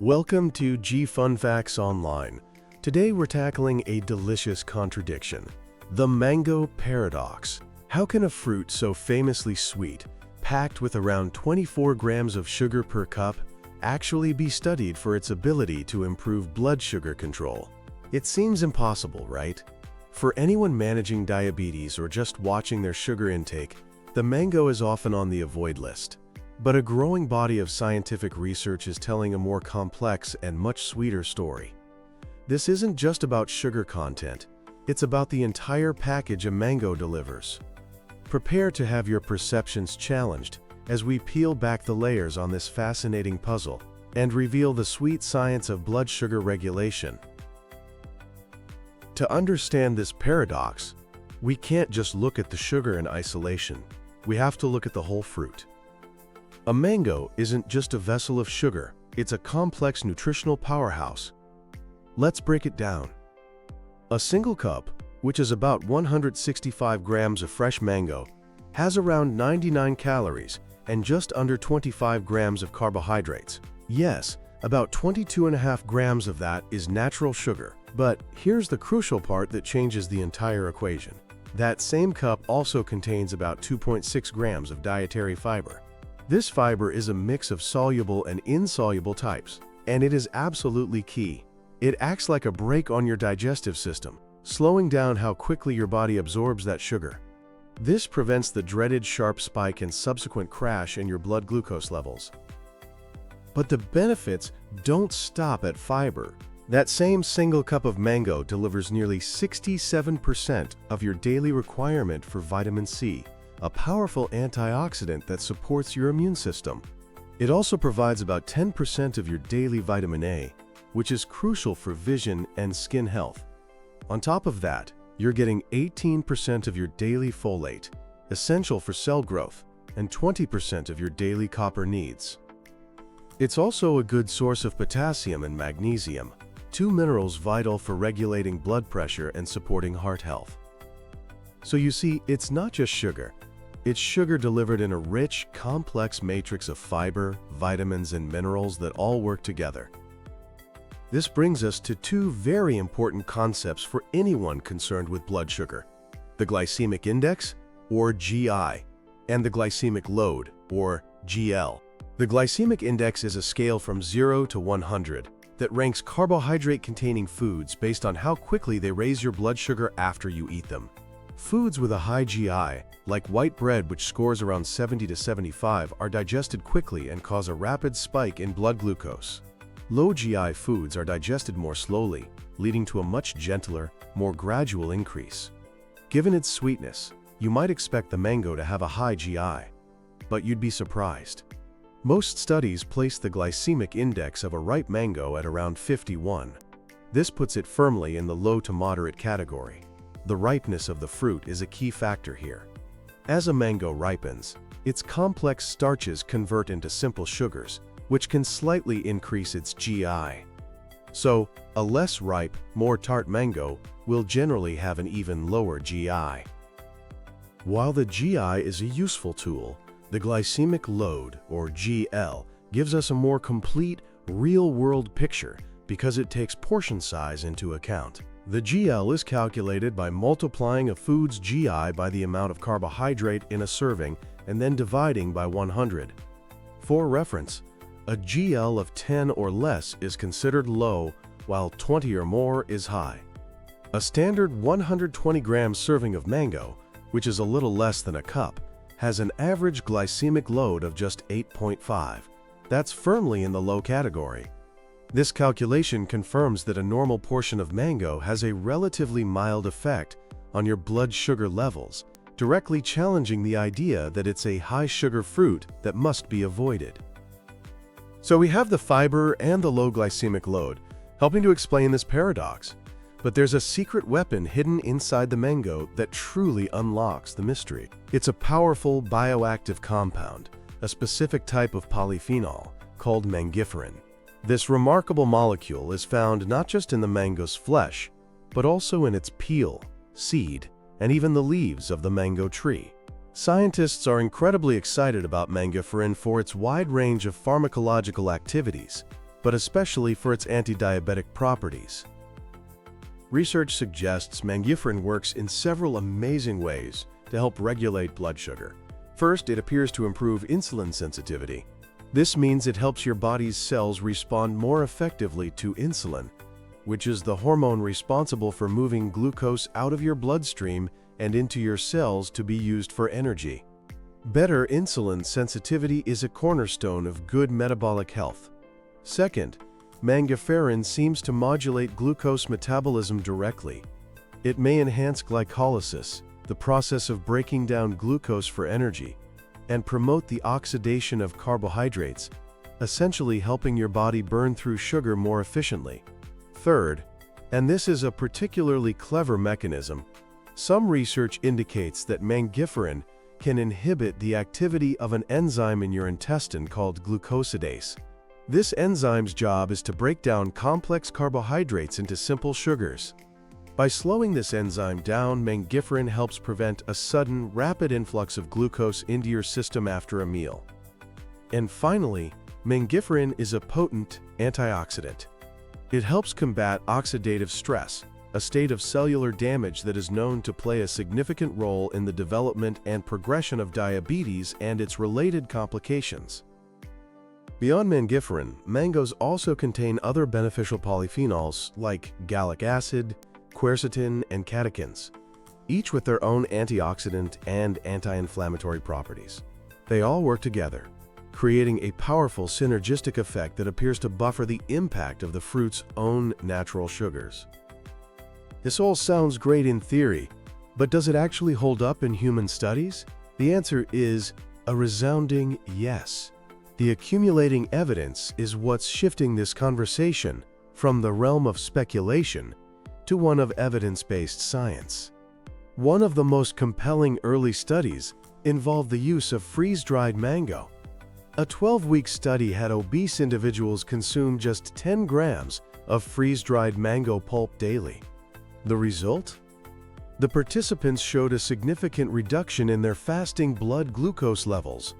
Welcome to G Fun Facts Online. Today we're tackling a delicious contradiction. The mango paradox. How can a fruit so famously sweet, packed with around 24 grams of sugar per cup, actually be studied for its ability to improve blood sugar control? It seems impossible, right? For anyone managing diabetes or just watching their sugar intake, the mango is often on the avoid list. But a growing body of scientific research is telling a more complex and much sweeter story. This isn't just about sugar content, it's about the entire package a mango delivers. Prepare to have your perceptions challenged as we peel back the layers on this fascinating puzzle and reveal the sweet science of blood sugar regulation. To understand this paradox, we can't just look at the sugar in isolation. We have to look at the whole fruit. A mango isn't just a vessel of sugar, it's a complex nutritional powerhouse. Let's break it down. A single cup, which is about 165 grams of fresh mango, has around 99 calories and just under 25 grams of carbohydrates. Yes, about 22.5 grams of that is natural sugar. But here's the crucial part that changes the entire equation. That same cup also contains about 2.6 grams of dietary fiber. This fiber is a mix of soluble and insoluble types, and it is absolutely key. It acts like a brake on your digestive system, slowing down how quickly your body absorbs that sugar. This prevents the dreaded sharp spike and subsequent crash in your blood glucose levels. But the benefits don't stop at fiber. That same single cup of mango delivers nearly 67% of your daily requirement for vitamin C, a powerful antioxidant that supports your immune system. It also provides about 10% of your daily vitamin A, which is crucial for vision and skin health. On top of that, you're getting 18% of your daily folate, essential for cell growth, and 20% of your daily copper needs. It's also a good source of potassium and magnesium, two minerals vital for regulating blood pressure and supporting heart health. So you see, it's not just sugar. It's sugar delivered in a rich, complex matrix of fiber, vitamins, and minerals that all work together. This brings us to two very important concepts for anyone concerned with blood sugar: the glycemic index, or GI, and the glycemic load, or GL. The glycemic index is a scale from 0 to 100 that ranks carbohydrate-containing foods based on how quickly they raise your blood sugar after you eat them. Foods with a high GI, like white bread which scores around 70 to 75, are digested quickly and cause a rapid spike in blood glucose. Low GI foods are digested more slowly, leading to a much gentler, more gradual increase. Given its sweetness, you might expect the mango to have a high GI, but you'd be surprised. Most studies place the glycemic index of a ripe mango at around 51. This puts it firmly in the low to moderate category. The ripeness of the fruit is a key factor here. As a mango ripens, its complex starches convert into simple sugars, which can slightly increase its GI. So, a less ripe, more tart mango will generally have an even lower GI. While the GI is a useful tool, the glycemic load, or GL, gives us a more complete, real-world picture because it takes portion size into account. The GL is calculated by multiplying a food's GI by the amount of carbohydrate in a serving and then dividing by 100. For reference, a GL of 10 or less is considered low, while 20 or more is high. A standard 120-gram serving of mango, which is a little less than a cup, has an average glycemic load of just 8.5. That's firmly in the low category. This calculation confirms that a normal portion of mango has a relatively mild effect on your blood sugar levels, directly challenging the idea that it's a high-sugar fruit that must be avoided. So we have the fiber and the low glycemic load, helping to explain this paradox. But there's a secret weapon hidden inside the mango that truly unlocks the mystery. It's a powerful bioactive compound, a specific type of polyphenol called mangiferin. This remarkable molecule is found not just in the mango's flesh, but also in its peel, seed, and even the leaves of the mango tree. Scientists are incredibly excited about mangiferin for its wide range of pharmacological activities, but especially for its anti-diabetic properties. Research suggests mangiferin works in several amazing ways to help regulate blood sugar. First, it appears to improve insulin sensitivity. This means it helps your body's cells respond more effectively to insulin, which is the hormone responsible for moving glucose out of your bloodstream and into your cells to be used for energy. Better insulin sensitivity is a cornerstone of good metabolic health. Second, mangiferin seems to modulate glucose metabolism directly. It may enhance glycolysis, the process of breaking down glucose for energy, and promote the oxidation of carbohydrates, essentially helping your body burn through sugar more efficiently. Third, and this is a particularly clever mechanism, some research indicates that mangiferin can inhibit the activity of an enzyme in your intestine called glucosidase. This enzyme's job is to break down complex carbohydrates into simple sugars. By slowing this enzyme down, mangiferin helps prevent a sudden, rapid influx of glucose into your system after a meal. And finally, mangiferin is a potent antioxidant. It helps combat oxidative stress, a state of cellular damage that is known to play a significant role in the development and progression of diabetes and its related complications. Beyond mangiferin, mangoes also contain other beneficial polyphenols like gallic acid, quercetin, and catechins, each with their own antioxidant and anti-inflammatory properties. They all work together, creating a powerful synergistic effect that appears to buffer the impact of the fruit's own natural sugars. This all sounds great in theory, but does it actually hold up in human studies? The answer is a resounding yes. The accumulating evidence is what's shifting this conversation from the realm of speculation to one of evidence-based science. One of the most compelling early studies involved the use of freeze-dried mango. A 12-week study had obese individuals consume just 10 grams of freeze-dried mango pulp daily. The result? The participants showed a significant reduction in their fasting blood glucose levels.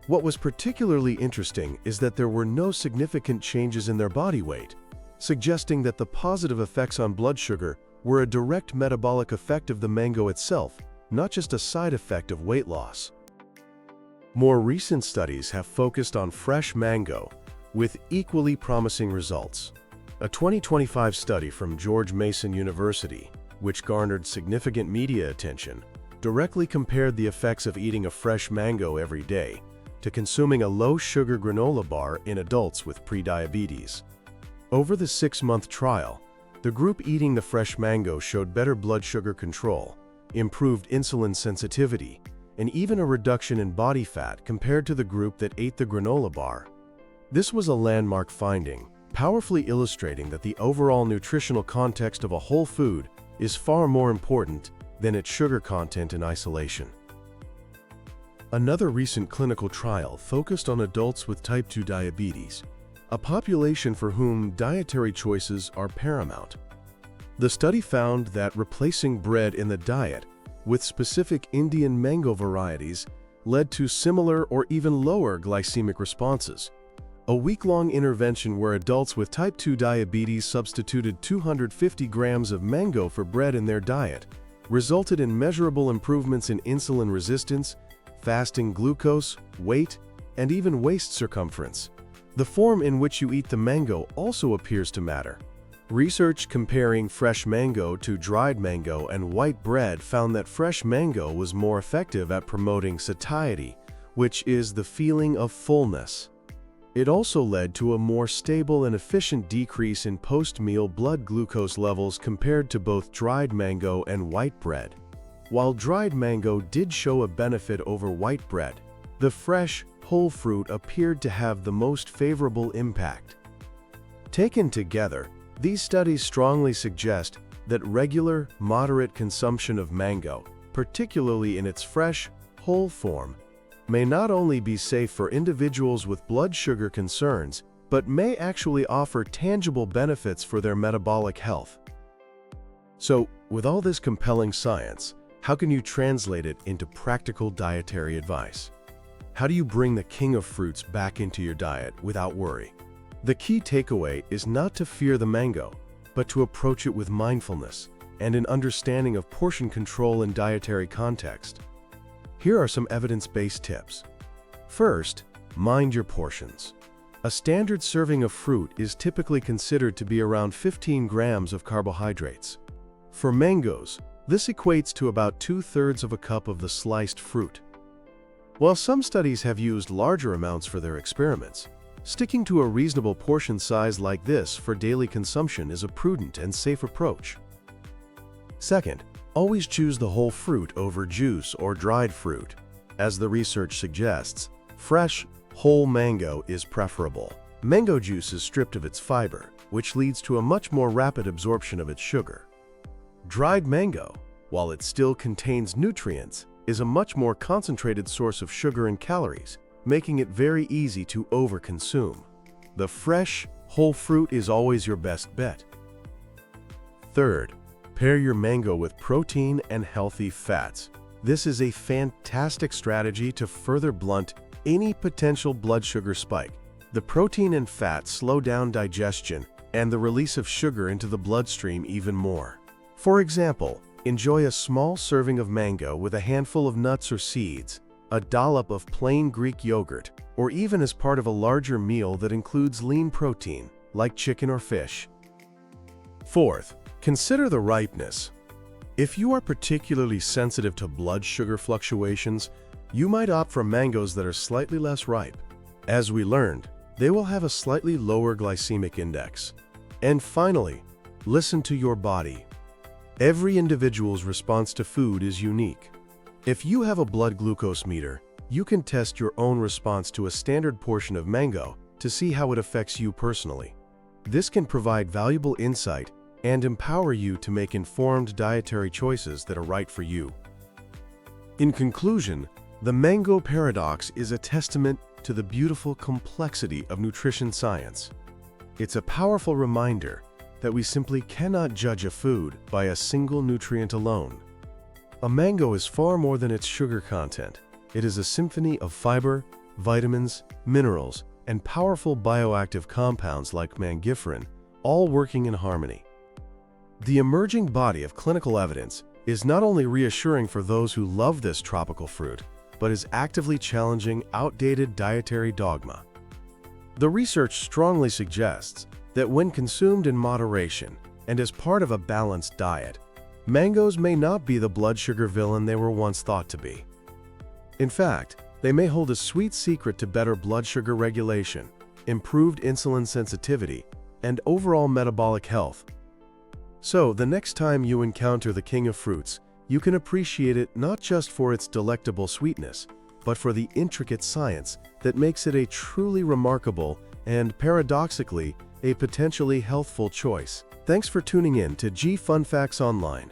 What was particularly interesting is that there were no significant changes in their body weight, suggesting that the positive effects on blood sugar were a direct metabolic effect of the mango itself, not just a side effect of weight loss. More recent studies have focused on fresh mango, with equally promising results. A 2025 study from George Mason University, which garnered significant media attention, directly compared the effects of eating a fresh mango every day to consuming a low-sugar granola bar in adults with prediabetes. Over the 6-month trial, the group eating the fresh mango showed better blood sugar control, improved insulin sensitivity, and even a reduction in body fat compared to the group that ate the granola bar. This was a landmark finding, powerfully illustrating that the overall nutritional context of a whole food is far more important than its sugar content in isolation. Another recent clinical trial focused on adults with type 2 diabetes, a population for whom dietary choices are paramount. The study found that replacing bread in the diet with specific Indian mango varieties led to similar or even lower glycemic responses. A week-long intervention where adults with type 2 diabetes substituted 250 grams of mango for bread in their diet resulted in measurable improvements in insulin resistance, fasting glucose, weight, and even waist circumference. The form in which you eat the mango also appears to matter. Research comparing fresh mango to dried mango and white bread found that fresh mango was more effective at promoting satiety, which is the feeling of fullness. It also led to a more stable and efficient decrease in post-meal blood glucose levels compared to both dried mango and white bread. While dried mango did show a benefit over white bread, the fresh, whole fruit appeared to have the most favorable impact. Taken together, these studies strongly suggest that regular, moderate consumption of mango, particularly in its fresh, whole form, may not only be safe for individuals with blood sugar concerns, but may actually offer tangible benefits for their metabolic health. So, with all this compelling science, how can you translate it into practical dietary advice? How do you bring the king of fruits back into your diet without worry? The key takeaway is not to fear the mango, but to approach it with mindfulness and an understanding of portion control in dietary context. Here are some evidence-based tips. First, mind your portions. A standard serving of fruit is typically considered to be around 15 grams of carbohydrates. For mangoes, this equates to about 2/3 of a cup of the sliced fruit. While some studies have used larger amounts for their experiments, sticking to a reasonable portion size like this for daily consumption is a prudent and safe approach. Second, always choose the whole fruit over juice or dried fruit. As the research suggests, fresh, whole mango is preferable. Mango juice is stripped of its fiber, which leads to a much more rapid absorption of its sugar. Dried mango, while it still contains nutrients, is a much more concentrated source of sugar and calories, making it very easy to overconsume. The fresh, whole fruit is always your best bet. Third, pair your mango with protein and healthy fats. This is a fantastic strategy to further blunt any potential blood sugar spike. The protein and fat slow down digestion and the release of sugar into the bloodstream even more. For example, enjoy a small serving of mango with a handful of nuts or seeds, a dollop of plain Greek yogurt, or even as part of a larger meal that includes lean protein, like chicken or fish. Fourth, consider the ripeness. If you are particularly sensitive to blood sugar fluctuations, you might opt for mangoes that are slightly less ripe. As we learned, they will have a slightly lower glycemic index. And finally, listen to your body. Every individual's response to food is unique. If you have a blood glucose meter, you can test your own response to a standard portion of mango to see how it affects you personally. This can provide valuable insight and empower you to make informed dietary choices that are right for you. In conclusion, the mango paradox is a testament to the beautiful complexity of nutrition science. It's a powerful reminder that we simply cannot judge a food by a single nutrient alone. A mango is far more than its sugar content. It is a symphony of fiber, vitamins, minerals, and powerful bioactive compounds like mangiferin, all working in harmony. The emerging body of clinical evidence is not only reassuring for those who love this tropical fruit, but is actively challenging outdated dietary dogma. The research strongly suggests that when consumed in moderation and as part of a balanced diet, mangoes may not be the blood sugar villain they were once thought to be. In fact, they may hold a sweet secret to better blood sugar regulation, improved insulin sensitivity, and overall metabolic health. So, the next time you encounter the king of fruits, you can appreciate it not just for its delectable sweetness, but for the intricate science that makes it a truly remarkable and, paradoxically, a potentially healthful choice. Thanks for tuning in to G Fun Facts Online.